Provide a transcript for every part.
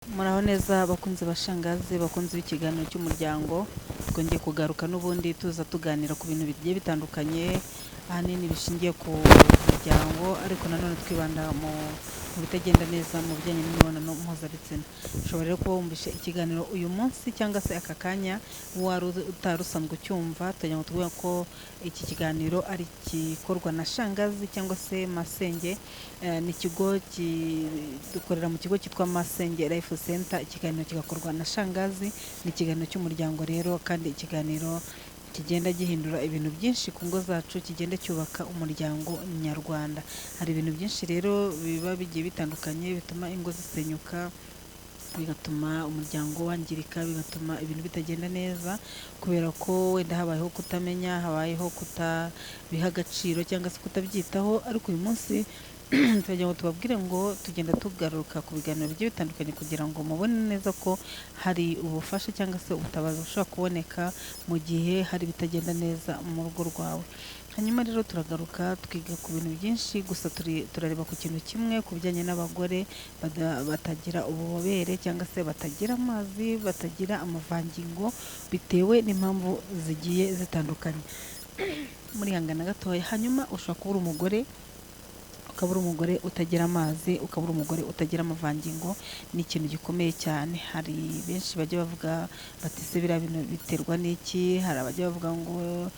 Muraho neza bakunzi bashangazi bakunzi b'ikiganiro cy'umuryango, twongeye kugaruka n'ubundi tuza tuganira ku bintu bigiye bitandukanye, ahanini bishingiye ku muryango ariko nanone twibanda mu bitagenda neza mu bijyanye n'imibonano mpuzabitsina. Ushobora rero kuba wumvishe ikiganiro uyu munsi cyangwa se aka kanya wari utari usanzwe ucyumva, tugira ngo tuvuge ko iki kiganiro ari igikorwa na Shangazi cyangwa se Masenge. Ni ikigo dukorera mu kigo cyitwa Masenge Life Center. Ikiganiro kigakorwa na Shangazi, ni ikiganiro cy'umuryango rero, kandi ikiganiro kigenda gihindura ibintu byinshi ku ngo zacu, kigenda cyubaka umuryango nyarwanda. Hari ibintu byinshi rero biba bigiye bitandukanye bituma ingo zisenyuka, bigatuma umuryango wangirika, bigatuma ibintu bitagenda neza kubera ko wenda habayeho kutamenya, habayeho kutabiha agaciro cyangwa se kutabyitaho. Ariko uyu munsi turagira ngo tubabwire ngo tugenda tugaruka ku biganiro bigiye bitandukanye kugira ngo mubone neza ko hari ubufasha cyangwa se ubutabazi bushobora kuboneka mu gihe hari bitagenda neza mu rugo rwawe. Hanyuma rero turagaruka twiga ku bintu byinshi, gusa turareba ku kintu kimwe ku bijyanye n'abagore batagira ububobere cyangwa se batagira amazi, batagira amavangingo bitewe n'impamvu zigiye zitandukanye. Murihangana gatoya. Hanyuma ushobora kuba uri umugore, ukaba uri umugore utagira amazi, ukaba uri umugore utagira amavangingo, ni ikintu gikomeye cyane. Hari benshi bajya bavuga bati se biriya bintu biterwa n'iki? Hari abajya bavuga ngo,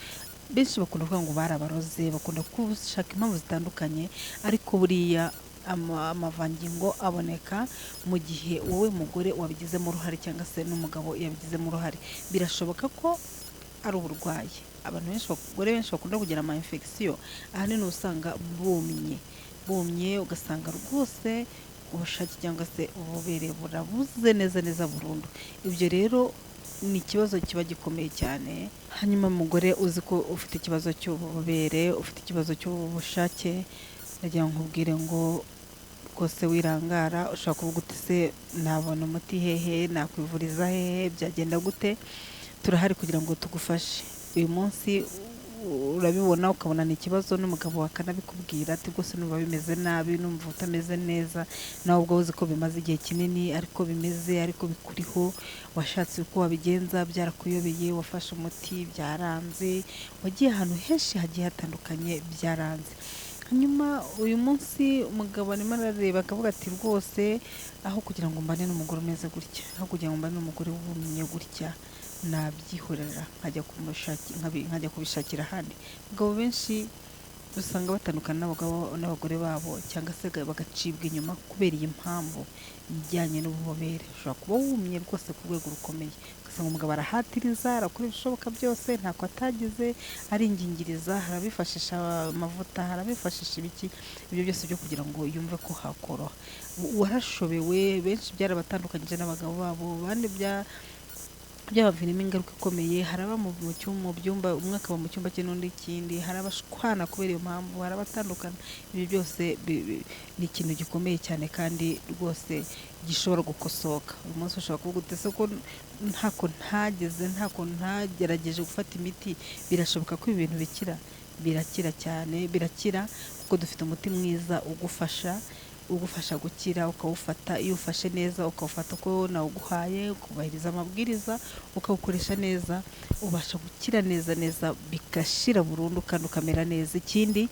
benshi bakunda kuvuga ngo barabaroze, bakunda gushaka impamvu zitandukanye, ariko buriya amavangingo aboneka mu gihe wowe mugore wabigizemo uruhare cyangwa se n'umugabo yabigizemo uruhare. Birashoboka ko ari uburwayi. Abagore benshi bakunda kugira ama infection, ahanini usanga bumye ugasanga rwose ubushake cyangwa se ububere burabuze neza burundu. Ibyo rero ni ikibazo kiba gikomeye cyane. Hanyuma umugore uzi ko ufite ikibazo cy'ububere, ufite ikibazo cy'ubushake, ndagira ngo nkubwire ngo rwose wirangara. Ushobora kuvuga uti se nabona umuti hehe, nakwivuriza hehe, byagenda gute? Turahari kugira ngo tugufashe. Uyu munsi urabibona ukabona ni ikibazo, n'umugabo akanabikubwira ati rwose numva bimeze nabi, numva utameze neza, nawe ubwo uzi ko bimaze igihe kinini ariko bimeze, ariko bikuriho, washatse uko wabigenza byarakuyobeye, wafashe umuti byaranze, wagiye ahantu henshi hagiye hatandukanye byaranze. Hanyuma uyu munsi umugabo arimo arareba akavuga ati rwose aho kugira ngo mbane n'umugore umeze gutya, aho kugira ngo mbane n'umugore wumye gutya, nabyihorera nkajya kubishakira ahandi. Abagabo benshi usanga batandukana n'abagore babo cyangwa se bagacibwa inyuma kubera iyi mpamvu ijyanye n'ububobere. Ushobora kuba wumye rwose ku rwego rukomeye, ugasanga umugabo arahatiriza, arakora ibishoboka byose, ntako atagize, aringingiriza, harabifashisha amavuta, harabifashisha ibiki, ibyo byose byo kugira ngo yumve ko hakoroha. Warashobewe, benshi byarabatandukanyije n'abagabo babo, abandi byabaviramo ingaruka ikomeye. Haraba mu byumba, umwe akaba mu cyumba cye n'undi ikindi, harabashwana kubera iyo mpamvu, harabatandukana. Ibi byose ni ikintu gikomeye cyane kandi rwose gishobora gukosoka. Uyu munsi ushobora kuvuga uti se ko ntako ntagerageje gufata imiti, birashoboka ko ibi bintu birakira cyane, birakira kuko dufite umuti mwiza ugufasha gukira, ukawufata. Iyo ufashe neza ukawufata uko nawuguhaye, ukubahiriza amabwiriza, ukawukoresha neza, ubasha gukira neza bigashira burundu kandi ukamera neza. Ikindi,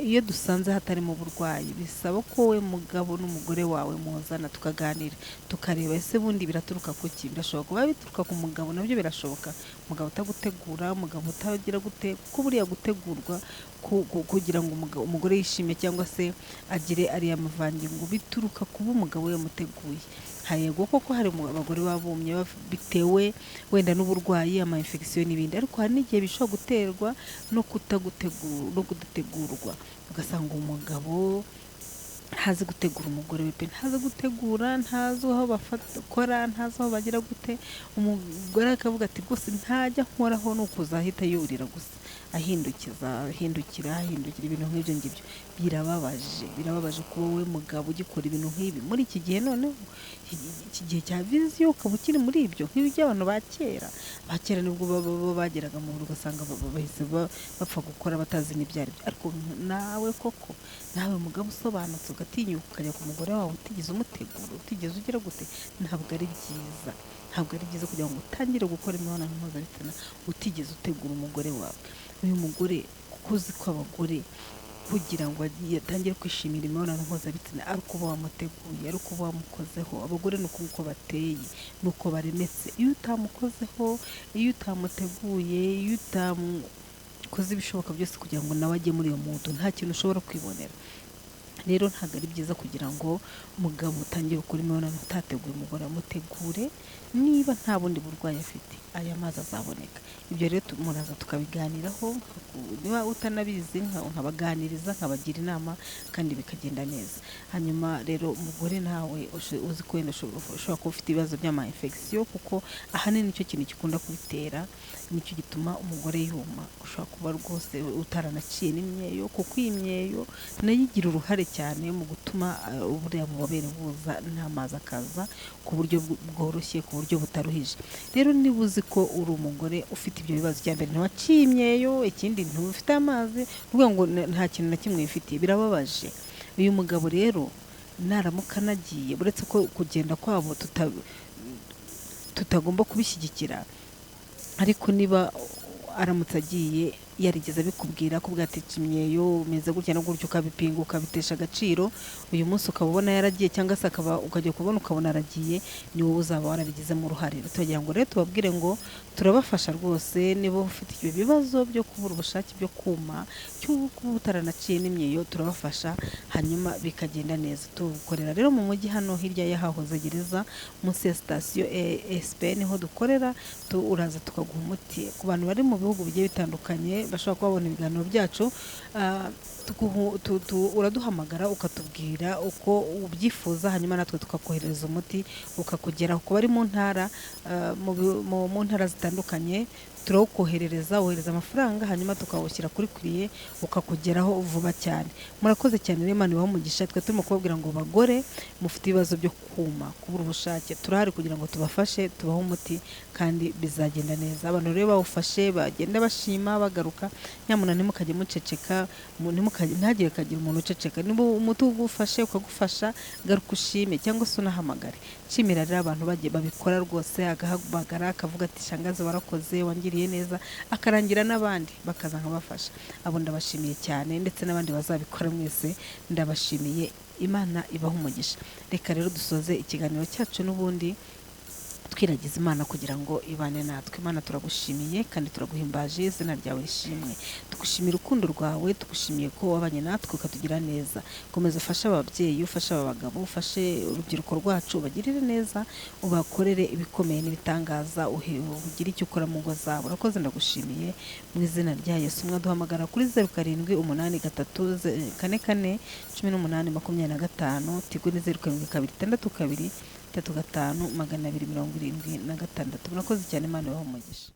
iyo dusanze hatarimo uburwayi, bisaba ko we mugabo n'umugore wawe muzana tukaganira, tukareba ese bundi biraturuka kuki. Birashoboka kuba bituruka ku mugabo, nabyo birashoboka. Umugabo utagutegura, umugabo utagira gute, kuko buriya gutegurwa kugira ngo umugore yishime cyangwa se agire ariya mavangingo bituruka kuba umugabo yamuteguye. Hayego koko hari abagore babumye bitewe wenda n'uburwayi, ama infection n'ibindi, ariko hari n'igihe bishobora guterwa no kudategurwa. Ugasanga umugabo ntazi gutegura umugore we pe, ntazi gutegura, ntazi aho bakora, ntazi aho bagira gute. Umugore akavuga ati rwose ntajya nkoraho, ni ukuzahita yurira gusa. ahindukira ibintu nk'ibyo ngibyo. Birababaje kuba wowe mugabo ugikora ibintu nk'ibi muri iki gihe, noneho iki gihe cya viziyo ukaba ukiri muri ibyo nk'ibi by'abantu ba kera nibwo bageraga mu rugo ugasanga bahise bapfa gukora batazi n'ibyo ari byo. Ariko nawe koko, nawe mugabo usobanutse ugatinyuka ukajya ku mugore wawe utigeze umutegura, utigeze ugira gute, ntabwo ari byiza kugira ngo utangire gukora imibonano mpuzabitsina utigeze utegura umugore wawe. Uyu mugore kuko uzi ko abagore kugira ngo atangire kwishimira imibonano mpuzabitsina ari uko wamuteguye, ari uko wamukozeho. Abagore ni uko bateye, ni uko baremetse. Iyo utamukozeho, iyo utamuteguye, iyo utamukoze ibishoboka byose kugira ngo nawe ajye muri iyo muntu, nta kintu ushobora kwibonera. Rero ntabwo ari byiza kugira ngo umugabo utangire gukora imibonano utateguye umugore, amutegure. Niba nta bundi burwayi afite, aya mazi azaboneka. Ibyo rero muraza tukabiganiraho, niba utanabizi nkabaganiriza, nkabagira inama, kandi bikagenda neza. Hanyuma rero umugore nawe uzi ko wenda ushobora kuba ufite ibibazo by'ama infection, kuko ahanini nicyo kintu gikunda kubitera, nicyo gituma umugore yuma. Ushobora kuba rwose utaranaciye n'imyeyo, kuko iyi myeyo nayo igira uruhare cyane mu gutuma buriya bubobere buza n'amazi akaza ku buryo bworoshye, ku buryo butaruhije. Rero niba uzi ko uri umugore ufite ibyo bibazo, cya mbere ntiwaciye imyeyo, ikindi ntufite amazi, n'ubwo ngo nta kintu na kimwe wifitiye, birababaje. Uyu mugabo rero naramuka anagiye, uretse ko kugenda kwabo tutagomba kubishyigikira, ariko niba aramutse agiye yarigeze abikubwira ko bwatica imyeyo umeze gutya no gutyo, ukabipinga ukabitesha agaciro, uyu munsi ukaba ubona yaragiye, cyangwa se ukajya kubona ukabona aragiye, ni wowe uzaba warabigizemo uruhare. Tugira ngo rero tubabwire ngo turabafasha rwose. Niba ufite ibyo bibazo byo kubura ubushake, byo kuma, cyo kuba utaranaciye n'imyeyo, turabafasha hanyuma bikagenda neza. Tukorera rero mu mujyi hano hirya y'ahahoze gereza, munsi ya sitasiyo SP niho dukorera. Uraza tukaguha umuti. Ku bantu bari mu bihugu bigiye bitandukanye bashobora kubabona ibiganiro byacu, uraduhamagara ukatubwira uko ubyifuza, hanyuma natwe tukakohereza umuti ukakugeraho. Ku bari mu ntara zitandukanye turawukoherereza, wohereza amafaranga, hanyuma tukawushyira kuri kuriye ukakugeraho vuba cyane. Murakoze cyane rero, Imana ibahe umugisha. Twe turimo kubabwira ngo bagore mufite ibibazo byo kuma, kubura ubushake, turahari kugira ngo tubafashe, tubahe umuti, kandi bizagenda neza. Abantu rero bawufashe bagenda bashima bagaruka. Nyamuna ntimukajye muceceka, ntihagire kagira umuntu uceceka. Niba umuti ugufashe ukagufasha, garuka ushime, cyangwa se unahamagare. Nshimira rero abantu bagiye babikora rwose, agahamagara akavuga ati shangazi warakoze, wangiriye neza, akarangira n'abandi bakaza nkabafasha. Abo ndabashimiye cyane, ndetse n'abandi bazabikora mwese ndabashimiye. Imana ibahe umugisha. Reka rero dusoze ikiganiro cyacu n'ubundi twiragiza Imana kugira ngo ibane natwe. Imana turagushimiye kandi turaguhimbaje, izina ryawe rishimwe. Tugushimira urukundo rwawe, tugushimiye ko wabanye natwe ukatugira neza. Komeza ufashe ababyeyi, ufashe abagabo, ufashe urubyiruko rwacu, ubagirire neza, ubakorere ibikomeye n'ibitangaza, ugire icyo ukora mu ngo zabo. Urakoze, ndagushimiye mu izina rya Yesu. Mwaduhamagara kuri 0783441825, Tigo ni 0722 352 255. Murakoze cyane, Imana ibahe umugisha.